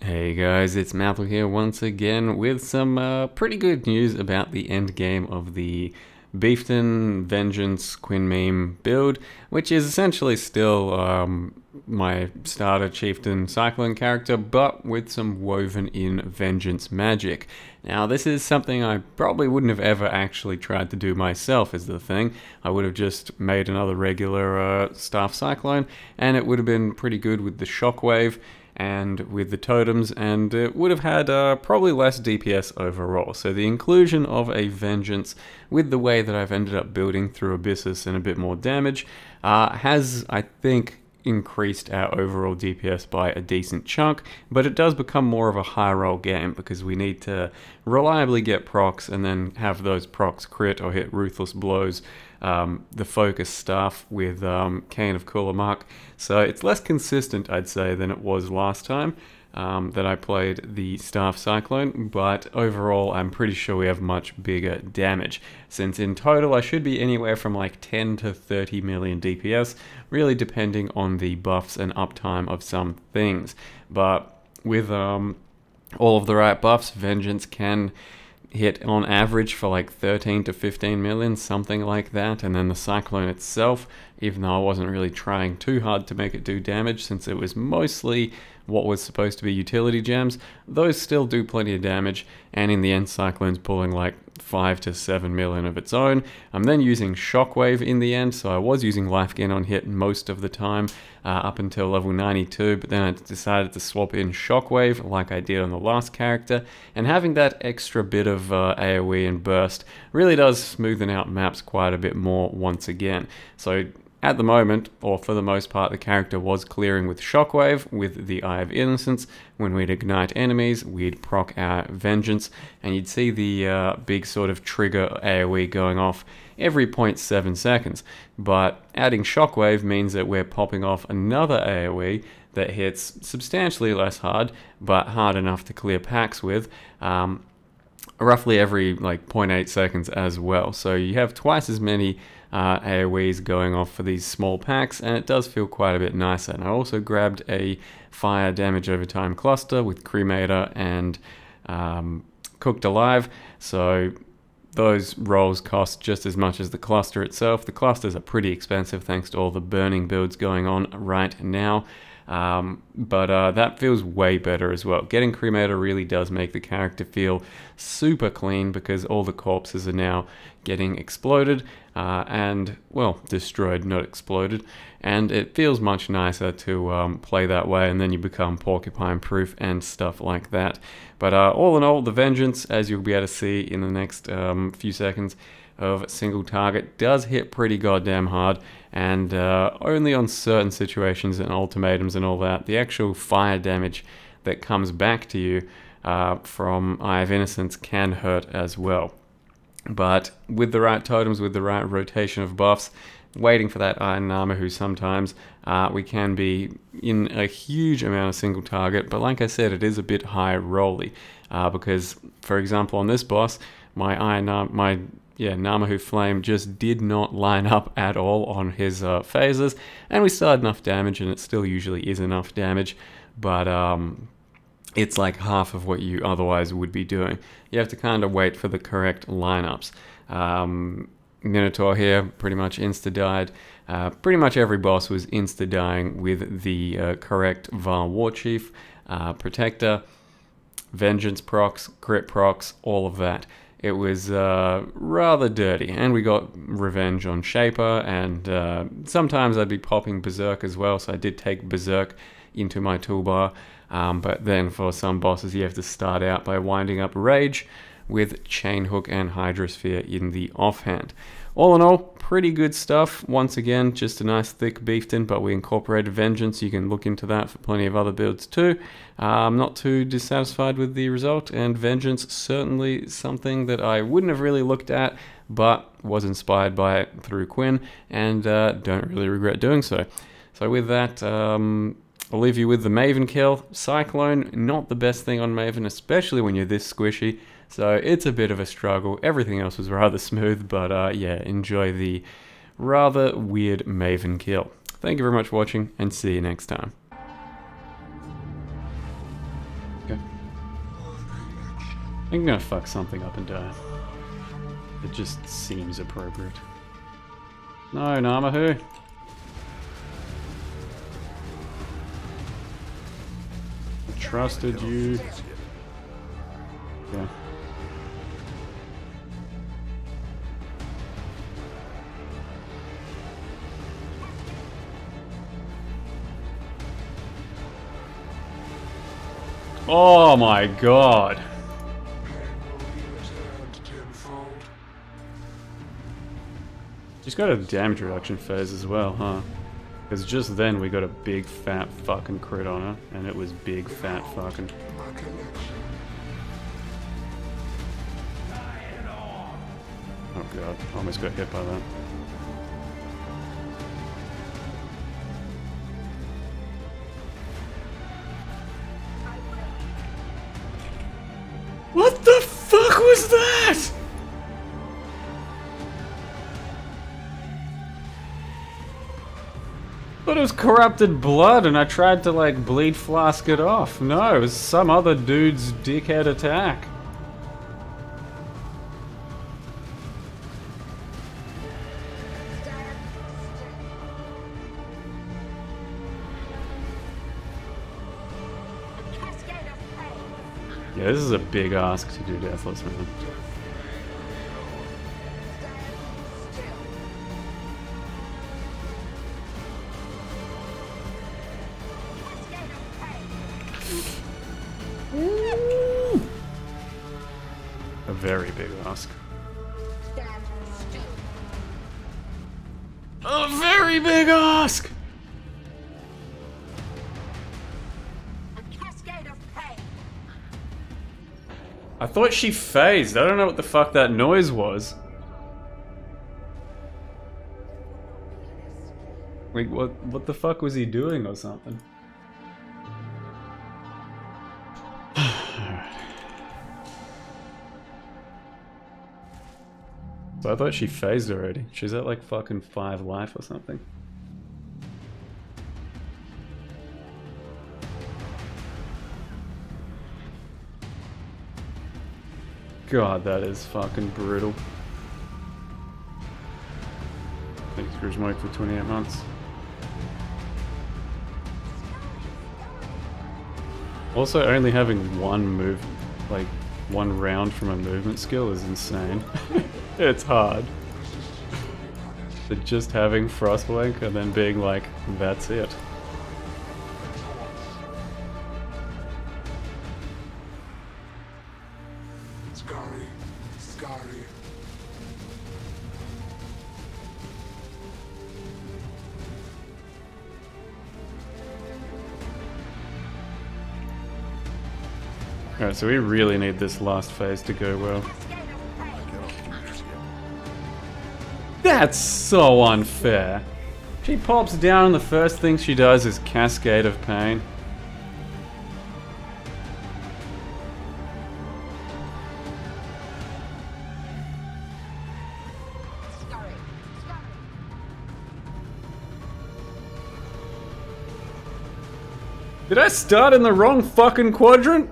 Hey guys, it's Maple here once again with some pretty good news about the end game of the BeefSpin Vengeance Quin meme build, which is essentially still my starter chieftain cycling character, but with some woven in vengeance magic. Now this is something I probably wouldn't have ever actually tried to do myself, is the thing. I would have just made another regular staff cyclone, and it would have been pretty good with the shockwave and with the totems, and it would have had probably less DPS overall. So the inclusion of a Vengeance with the way that I've ended up building through Abyssus and a bit more damage has, I think, increased our overall DPS by a decent chunk, but it does become more of a high roll game because we need to reliably get procs and then have those procs crit or hit ruthless blows. The focus staff with Quin of Mark. So it's less consistent, I'd say, than it was last time that I played the staff cyclone, but overall I'm pretty sure we have much bigger damage, since in total I should be anywhere from like 10 to 30 million DPS, really depending on the buffs and uptime of some things. But with all of the right buffs, Vengeance can hit on average for like 13 to 15 million, something like that. And then the cyclone itself, even though I wasn't really trying too hard to make it do damage, since it was mostly what was supposed to be utility gems, those still do plenty of damage. And in the end, cyclone's pulling like 5 to 7 million of its own. I'm then using shockwave in the end, so I was using life gain on hit most of the time up until level 92, but then I decided to swap in shockwave like I did on the last character, and having that extra bit of AoE and burst really does smoothen out maps quite a bit more once again. So at the moment, or for the most part, the character was clearing with Shockwave, with the Eye of Innocence. When we'd ignite enemies, we'd proc our Vengeance, and you'd see the big sort of trigger AoE going off every 0.7 seconds. But adding Shockwave means that we're popping off another AoE that hits substantially less hard, but hard enough to clear packs with, roughly every like 0.8 seconds as well. So you have twice as many AoEs going off for these small packs, and it does feel quite a bit nicer. And I also grabbed a fire damage over time cluster with Cremator and Cooked Alive, so those rolls cost just as much as the cluster itself. The clusters are pretty expensive thanks to all the burning builds going on right now. But that feels way better as well. Getting Cremator really does make the character feel super clean because all the corpses are now getting exploded and, well, destroyed, not exploded. And it feels much nicer to play that way, and then you become porcupine proof and stuff like that. But all in all, the Vengeance, as you'll be able to see in the next few seconds of single target, does hit pretty goddamn hard, and only on certain situations and ultimatums and all that. The actual fire damage that comes back to you from Eye of Innocence can hurt as well. But with the right totems, with the right rotation of buffs, waiting for that Iron Namahu sometimes, we can be in a huge amount of single target. But like I said, it is a bit high rolly because, for example, on this boss, my Namahu Flame just did not line up at all on his phases, and we still had enough damage, and it still usually is enough damage, but it's like half of what you otherwise would be doing. You have to kind of wait for the correct lineups. Minotaur here pretty much insta-died. Pretty much every boss was insta-dying with the correct Var Warchief, Protector, Vengeance procs, crit procs, all of that. It was rather dirty, and we got revenge on Shaper, and sometimes I'd be popping Berserk as well, so I did take Berserk into my toolbar, but then for some bosses you have to start out by winding up Rage with Chain Hook and Hydrosphere in the offhand. All in all, pretty good stuff. Once again, just a nice thick BeefSpin, but we incorporated Vengeance. You can look into that for plenty of other builds too. I'm not too dissatisfied with the result, and Vengeance certainly something that I wouldn't have really looked at, but was inspired by it through Quin, and don't really regret doing so. So with that, I'll leave you with the Maven kill. Cyclone, not the best thing on Maven, especially when you're this squishy. So it's a bit of a struggle. Everything else was rather smooth, but yeah, enjoy the rather weird Maven kill. Thank you very much for watching, and see you next time. Okay. I'm gonna fuck something up and die. It just seems appropriate. No, Namahu. I trusted you. Yeah. Oh my god. She's got a damage reduction phase as well, huh? Because just then we got a big fat fucking crit on her, and it was big fat fucking. Oh god, almost got hit by that. What the fuck was that? I thought it was corrupted blood and I tried to like bleed flask it off. No, it was some other dude's dickhead attack. Yeah, this is a big ask to do Deathless, man. A very big ask. A very big ask! I thought she phased. I don't know what the fuck that noise was. Like, what the fuck was he doing or something? So I thought she phased already. She's at like fucking 5 life or something. God, that is fucking brutal. Thanks for his mic for 28 months. Also, only having one move, like one round from a movement skill is insane. It's hard. But just having Frostblink and then being like, that's it. Alright, so we really need this last phase to go well. That's so unfair. She pops down and the first thing she does is Cascade of Pain. Did I start in the wrong fucking quadrant?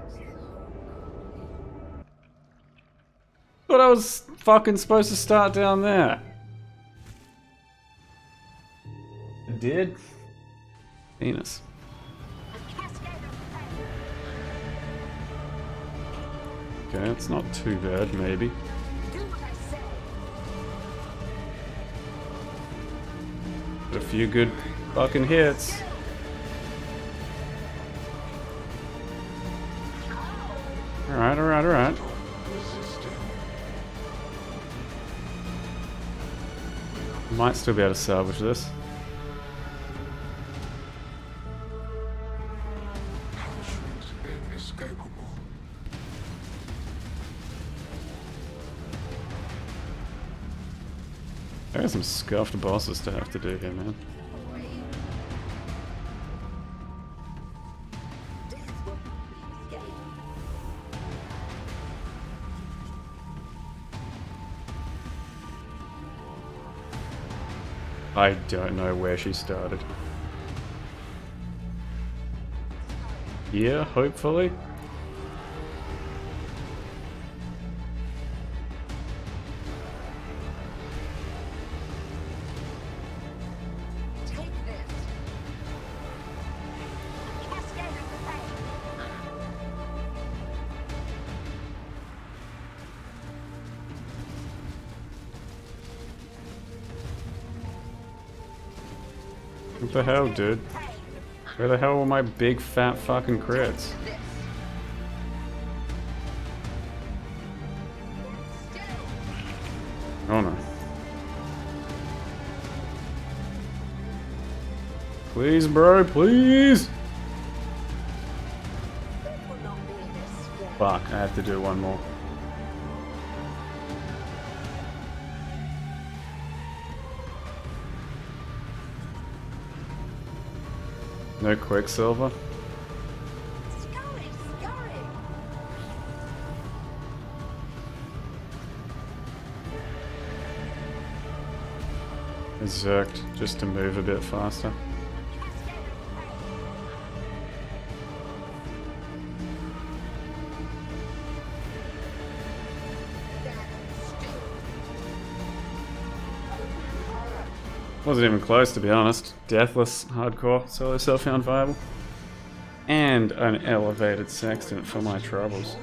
Thought I was fucking supposed to start down there. I did? Penis. Okay, it's not too bad, maybe. Got a few good fucking hits. Alright, alright, alright. Might still be able to salvage this. There are some scuffed bosses to have to do here, man. I don't know where she started. Yeah, hopefully. What the hell, dude? Where the hell were my big fat fucking crits? Oh no. Please, bro, please! Fuck, I have to do one more. No Quicksilver? I zerked just to move a bit faster. Wasn't even close, to be honest. Deathless, hardcore, solo self found viable. And an elevated sextant for my troubles.